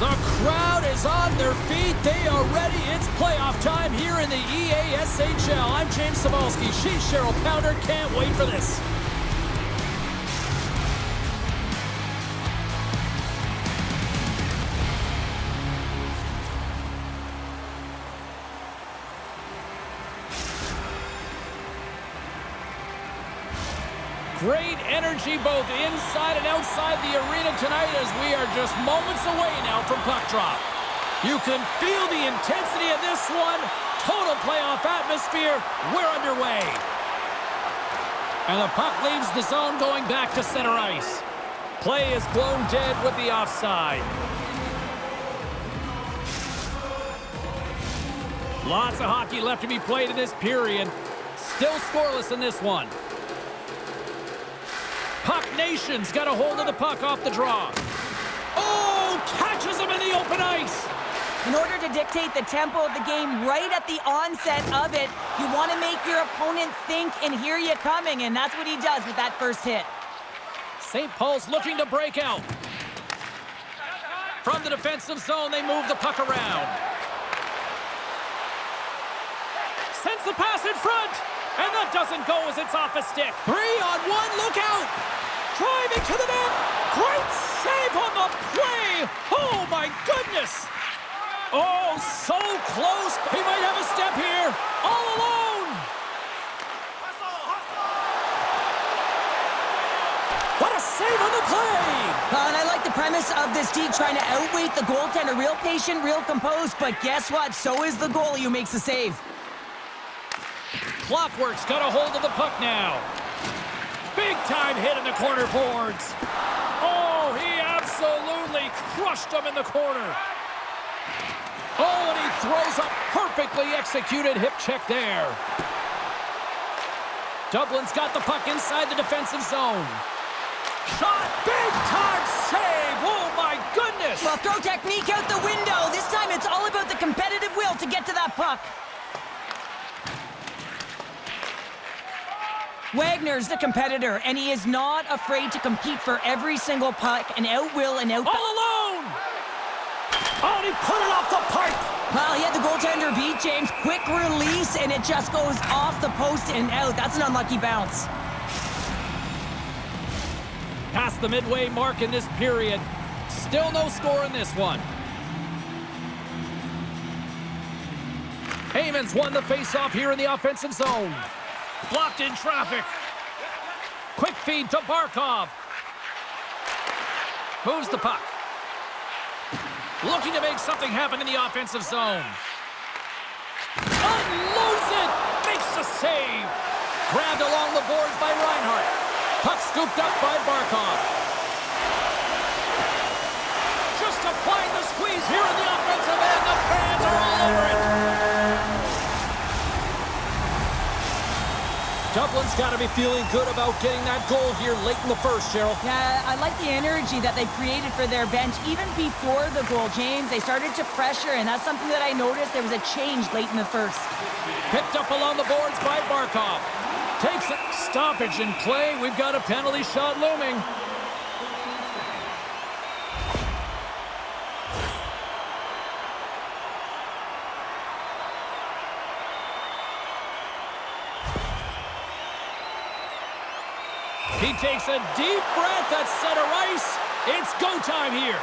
The crowd is on their feet. They are ready. It's playoff time here in the EASHL. I'm James Cebulski. She's Cheryl Pounder. Can't wait for this. Great energy both inside and outside the arena tonight as we are just moments away now from puck drop. You can feel the intensity of this one. Total playoff atmosphere. We're underway. And the puck leaves the zone going back to center ice. Play is blown dead with the offside. Lots of hockey left to be played in this period. Still scoreless in this one. Puck Nation's got a hold of the puck off the draw. Oh, catches him in the open ice. In order to dictate the tempo of the game right at the onset of it, you want to make your opponent think and hear you coming, and that's what he does with that first hit. St. Paul's looking to break out. From the defensive zone, they move the puck around. Sends the pass in front. And that doesn't go as it's off a stick. 3-on-1, look out! Driving to the net! Great save on the play! Oh my goodness! Oh, so close! He might have a step here! All alone! What a save on the play! And I like the premise of this D trying to outweight the goaltender. Real patient, real composed, but guess what? So is the goalie who makes the save. Clockwork's got a hold of the puck now. Big time hit in the corner boards. Oh, he absolutely crushed him in the corner. Oh, and he throws a perfectly executed hip check there. Dublin's got the puck inside the defensive zone. Shot, big time save. Oh my goodness. Well, throw technique out the window. This time it's all about the competitive will to get to that puck. Wagner's the competitor, and he is not afraid to compete for every single puck and outwill and out. All alone! Oh, and he put it off the pipe! Well, he had the goaltender beat, James. Quick release, and it just goes off the post and out. That's an unlucky bounce. Past the midway mark in this period. Still no score in this one. Heyman's won the faceoff here in the offensive zone. Blocked in traffic. Quick feed to Barkov. Moves the puck. Looking to make something happen in the offensive zone. Unloads it. Makes the save. Grabbed along the boards by Reinhart. Puck scooped up by Barkov. Just applying the squeeze here in the offensive end. The fans are all over it. Dublin's got to be feeling good about getting that goal here late in the first, Cheryl. Yeah, I like the energy that they created for their bench. Even before the goal, James, they started to pressure, and that's something that I noticed. There was a change late in the first. Picked up along the boards by Barkov. Takes a stoppage in play. We've got a penalty shot looming. He takes a deep breath at center ice. It's go time here.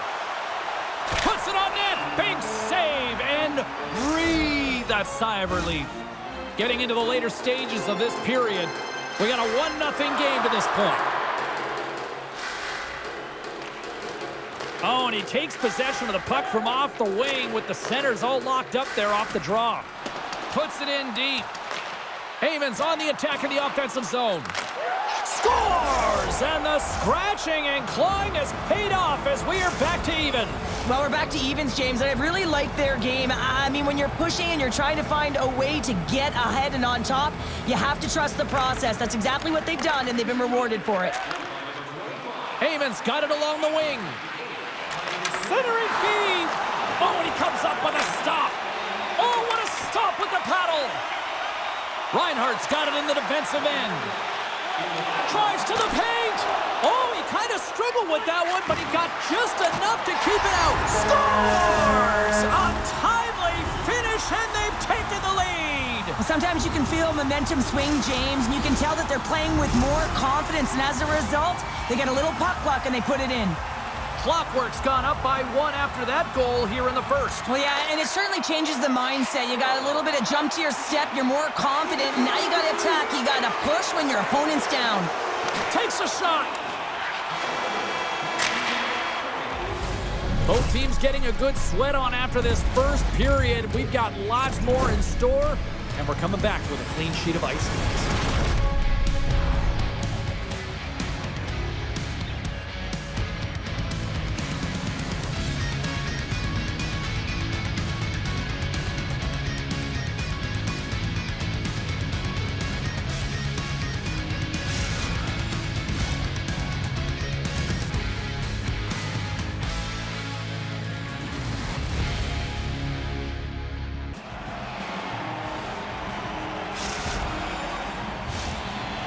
Puts it on net. Big save and breathe that sigh of relief. Getting into the later stages of this period, we got a 1-0 game to this point. Oh, and he takes possession of the puck from off the wing with the centers all locked up there off the draw. Puts it in deep. Heyman's on the attack in the offensive zone. Scores! And the scratching and clawing has paid off as we are back to even. Well, we're back to evens, James, and I really like their game. I mean, when you're pushing and you're trying to find a way to get ahead and on top, you have to trust the process. That's exactly what they've done, and they've been rewarded for it. Heyman's got it along the wing. Centering feed. Oh, and he comes up with a stop. Oh, what a stop with the paddle. Reinhardt's got it in the defensive end. Drives to the paint. Oh, he kind of struggled with that one, but he got just enough to keep it out. Score! feel momentum swing, James, and you can tell that they're playing with more confidence, and as a result, they get a little puck luck and they put it in. Clockwork's gone up by 1 after that goal here in the first. Well, yeah, and it certainly changes the mindset. You got a little bit of jump to your step, you're more confident, and now you got to attack. You got to push when your opponent's down. Takes a shot. Both teams getting a good sweat on after this first period. We've got lots more in store, and we're coming back with a clean sheet of ice.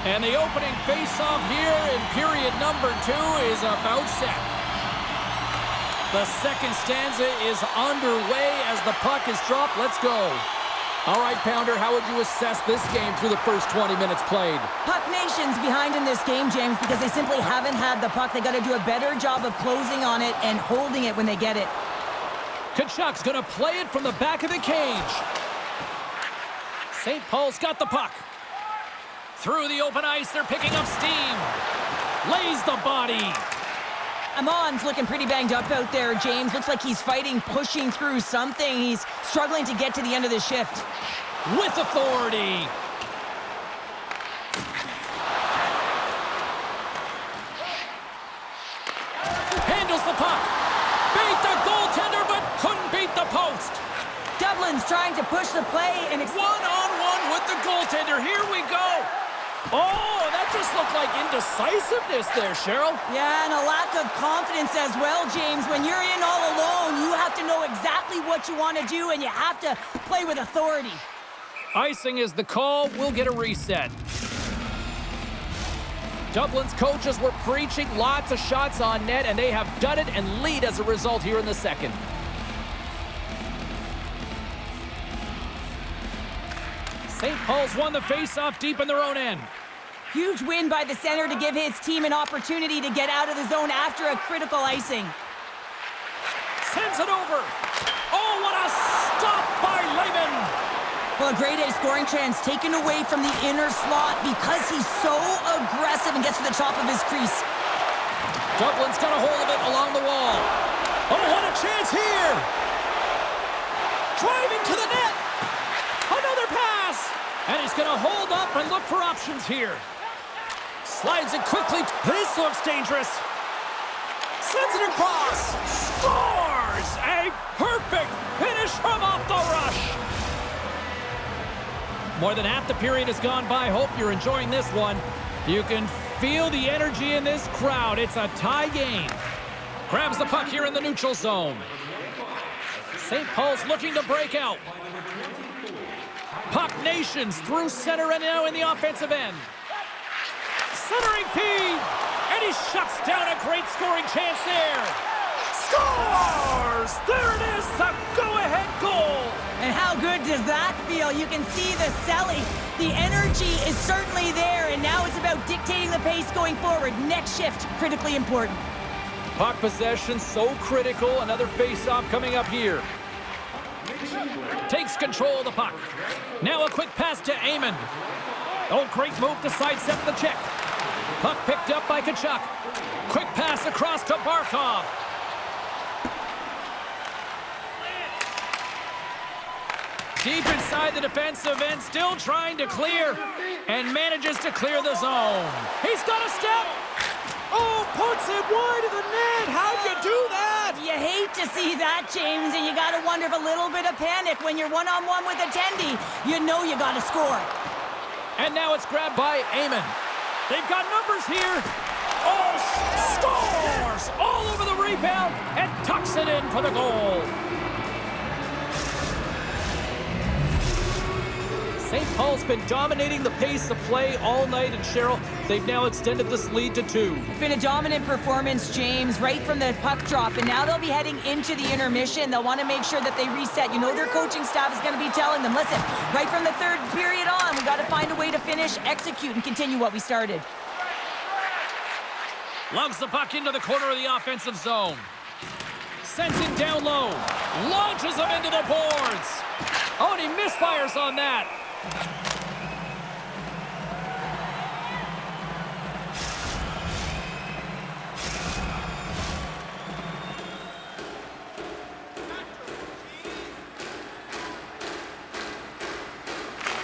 And the opening face-off here in period number 2 is about set. The second stanza is underway as the puck is dropped. Let's go. All right, Pounder, how would you assess this game through the first 20 minutes played? Puck Nation's behind in this game, James, because they simply haven't had the puck. They got to do a better job of closing on it and holding it when they get it. Kachuk's going to play it from the back of the cage. St. Paul's got the puck. Through the open ice, they're picking up steam. Lays the body. Amon's looking pretty banged up out there, James. Looks like he's fighting, pushing through something. He's struggling to get to the end of the shift. With authority. Handles the puck. Beat the goaltender, but couldn't beat the post. Dublin's trying to push the play, and it's one-on-one with the goaltender. Here we go. Oh, that just looked like indecisiveness there, Cheryl. Yeah, and a lack of confidence as well, James. When you're in all alone, you have to know exactly what you want to do, and you have to play with authority. Icing is the call. We'll get a reset. Dublin's coaches were preaching lots of shots on net, and they have done it and lead as a result here in the second. St. Paul's won the face-off deep in their own end. Huge win by the center to give his team an opportunity to get out of the zone after a critical icing. Sends it over. Oh, what a stop by Lehman. Well, a grade A scoring chance taken away from the inner slot because he's so aggressive and gets to the top of his crease. Dublin's got a hold of it along the wall. Oh, what a chance here. Driving to the net. Another pass. And he's going to hold up and look for options here. Slides it quickly. This looks dangerous. Sends it across. Scores! A perfect finish from off the rush. More than half the period has gone by. Hope you're enjoying this one. You can feel the energy in this crowd. It's a tie game. Grabs the puck here in the neutral zone. St. Paul's looking to break out. Puck Nations through center and now in the offensive end. Centering feed, and he shuts down a great scoring chance there. Scores! There it is, the go-ahead goal. And how good does that feel? You can see the selling. The energy is certainly there, and now it's about dictating the pace going forward. Next shift, critically important. Puck possession so critical. Another face-off coming up here. Takes control of the puck. Now a quick pass to Amon. Oh, great move to sidestep the check. Puck picked up by Kachuk. Quick pass across to Barkov. Deep inside the defensive end, still trying to clear, and manages to clear the zone. He's got a step. Oh, puts it wide of the net. How'd you do that? You hate to see that, James, and you got to wonder if a little bit of panic when you're one-on-one with a tendy. You know you got to score. And now it's grabbed by Amon. They've got numbers here. Oh, scores! All over the rebound and tucks it in for the goal. St. Paul's been dominating the pace of play all night, and Cheryl, they've now extended this lead to 2. It's been a dominant performance, James, right from the puck drop, and now they'll be heading into the intermission. They'll want to make sure that they reset. You know their coaching staff is going to be telling them, listen, right from the third period on, we got to find a way to finish, execute, and continue what we started. Lugs the puck into the corner of the offensive zone. Sends it down low. Launches him into the boards. Oh, and he misfires on that.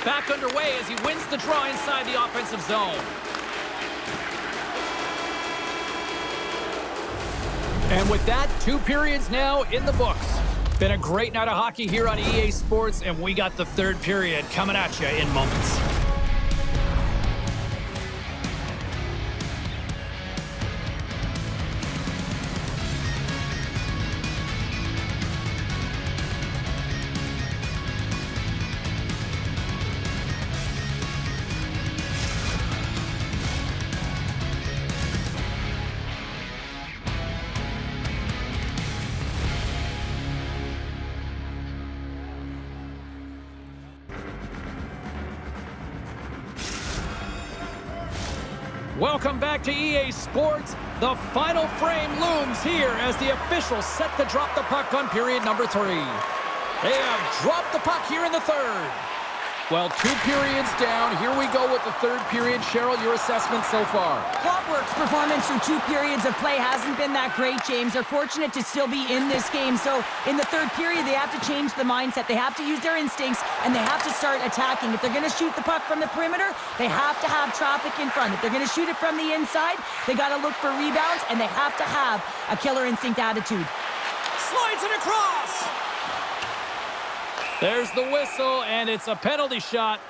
Back underway as he wins the draw inside the offensive zone. And with that, 2 periods now in the books. Been a great night of hockey here on EA Sports, and we got the 3rd period coming at you in moments. Welcome back to EA Sports. The final frame looms here as the officials set to drop the puck on period number 3. They have dropped the puck here in the 3rd. Well, 2 periods down. Here we go with the 3rd period. Cheryl, your assessment so far? Clockwork's performance through 2 periods of play hasn't been that great, James. They're fortunate to still be in this game. So in the 3rd period, they have to change the mindset. They have to use their instincts, and they have to start attacking. If they're going to shoot the puck from the perimeter, they have to have traffic in front. If they're going to shoot it from the inside, they got to look for rebounds, and they have to have a killer instinct attitude. Slides it across. There's the whistle, and it's a penalty shot.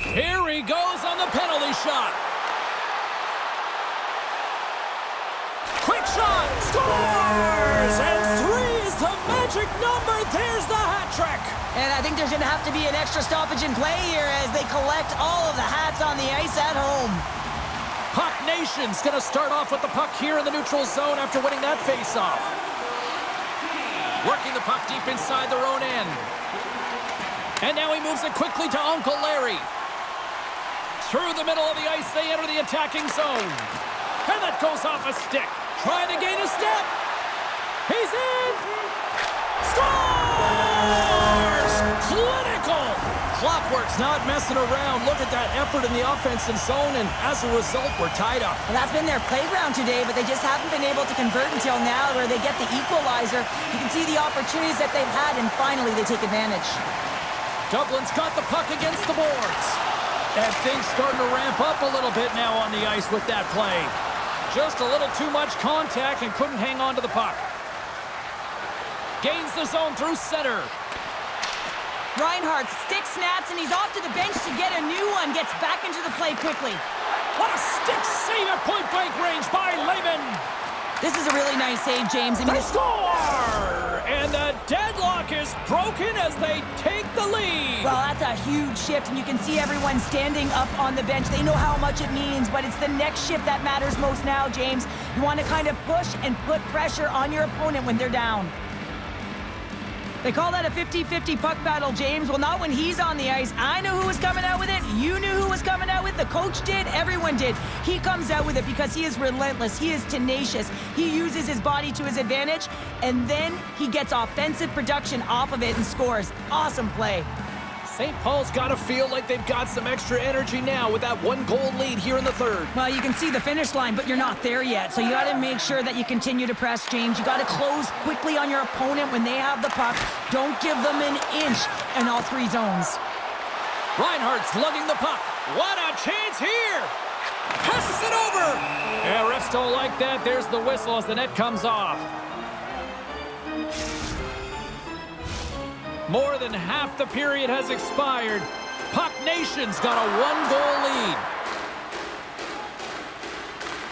Here he goes on the penalty shot. Quick shot, scores! And 3 is the magic number. There's the hat trick. And I think there's going to have to be an extra stoppage in play here as they collect all of the hats on the ice at home. Puck Nation's going to start off with the puck here in the neutral zone after winning that faceoff. Working the puck deep inside their own end. And now he moves it quickly to Uncle Larry. Through the middle of the ice, they enter the attacking zone. And that goes off a stick. Trying to gain a step. He's in. Scores! Clinical! Clockwork's not messing around. Look at that effort in the offensive zone, and as a result, we're tied up. Well, that's been their playground today, but they just haven't been able to convert until now where they get the equalizer. You can see the opportunities that they've had, and finally they take advantage. Dublin's got the puck against the boards. And things starting to ramp up a little bit now on the ice with that play. Just a little too much contact and couldn't hang on to the puck. Gains the zone through center. Reinhardt stick snaps, and he's off to the bench to get a new one. Gets back into the play quickly. What a stick save at point-blank range by Lehman. This is a really nice save, James. I mean, they score! And the deadlock is broken as they take the lead. Well, that's a huge shift, and you can see everyone standing up on the bench. They know how much it means, but it's the next shift that matters most now, James. You want to kind of push and put pressure on your opponent when they're down. They call that a 50-50 puck battle, James. Well, not when he's on the ice. I know who was coming out with it. You knew who was coming out with it. The coach did. Everyone did. He comes out with it because he is relentless. He is tenacious. He uses his body to his advantage, and then he gets offensive production off of it and scores. Awesome play. St. Paul's got to feel like they've got some extra energy now with that 1-goal lead here in the 3rd. Well, you can see the finish line, but you're not there yet. So you got to make sure that you continue to press, James. You got to close quickly on your opponent when they have the puck. Don't give them an inch in all 3 zones. Reinhardt's lugging the puck. What a chance here! Passes it over! Yeah, refs don't like that. There's the whistle as the net comes off. More than half the period has expired. Puck Nation's got a 1-goal lead.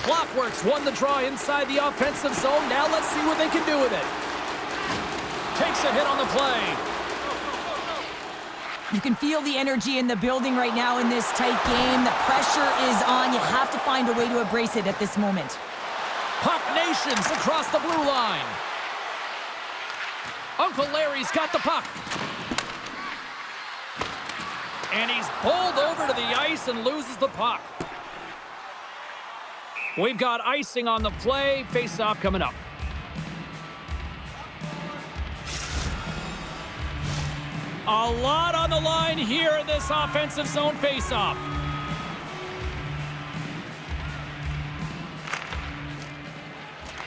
Clockworks won the draw inside the offensive zone. Now let's see what they can do with it. Takes a hit on the play. You can feel the energy in the building right now in this tight game. The pressure is on. You have to find a way to embrace it at this moment. Puck Nation's across the blue line. Uncle Larry's got the puck. And he's bowled over to the ice and loses the puck. We've got icing on the play. Face-off coming up. A lot on the line here in this offensive zone face-off.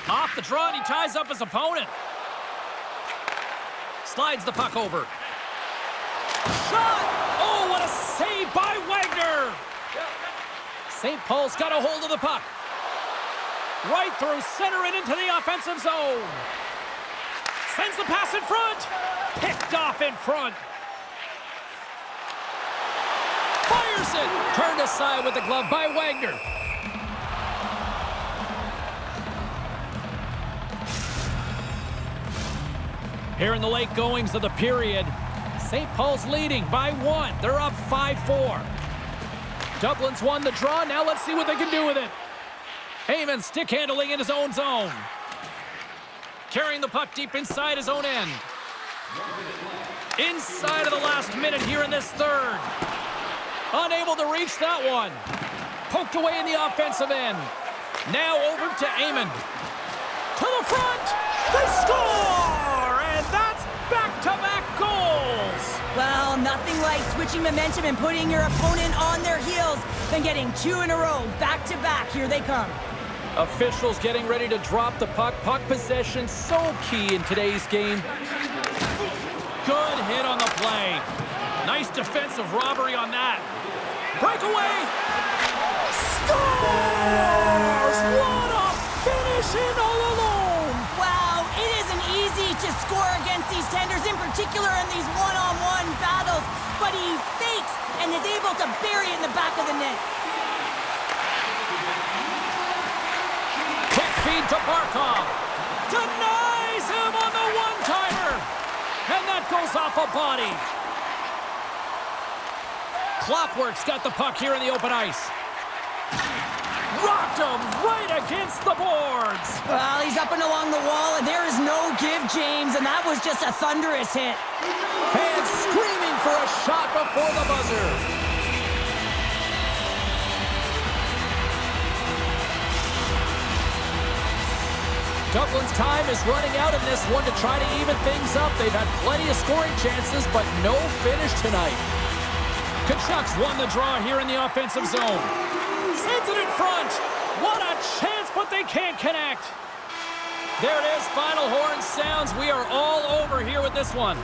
Off the draw, and he ties up his opponent. Slides the puck over. Shot! Oh, what a save by Wagner! St. Paul's got a hold of the puck. Right through center and into the offensive zone. Sends the pass in front. Picked off in front. Fires it. Turned aside with the glove by Wagner. Here in the late goings of the period, St. Paul's leading by 1. They're up 5-4. Dublin's won the draw. Now let's see what they can do with it. Heyman stick handling in his own zone. Carrying the puck deep inside his own end. Inside of the last minute here in this third. Unable to reach that one. Poked away in the offensive end. Now over to Heyman. To the front. They score! And that's back-to-back goals. Well, nothing like switching momentum and putting your opponent on their heels than getting 2 in a row, back-to-back. Here they come. Officials getting ready to drop the puck. Puck possession so key in today's game. Good hit on the play. Nice defensive robbery on that. Breakaway. Scores! What a finish in all alone. Wow, it isn't easy to score against these tenders, in particular in these one-on-one battles, but he fakes and is able to bury it in the back of the net. Quick feed to Barkov. Denies him on the one-timer. And that goes off a body. Clockworks got the puck here in the open ice. Rocked him right against the boards. Well, he's up and along the wall, and there is no give, James, and that was just a thunderous hit. Fans screaming for a shot before the buzzer. Dublin's time is running out in this one to try to even things up. They've had plenty of scoring chances, but no finish tonight. Kachuk's won the draw here in the offensive zone. Sends it in front. What a chance, but they can't connect. There it is. Final horn sounds. We are all over here with this one.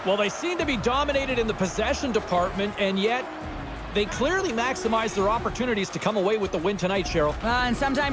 Well, they seem to be dominated in the possession department, and yet they clearly maximize their opportunities to come away with the win tonight, Cheryl. And sometimes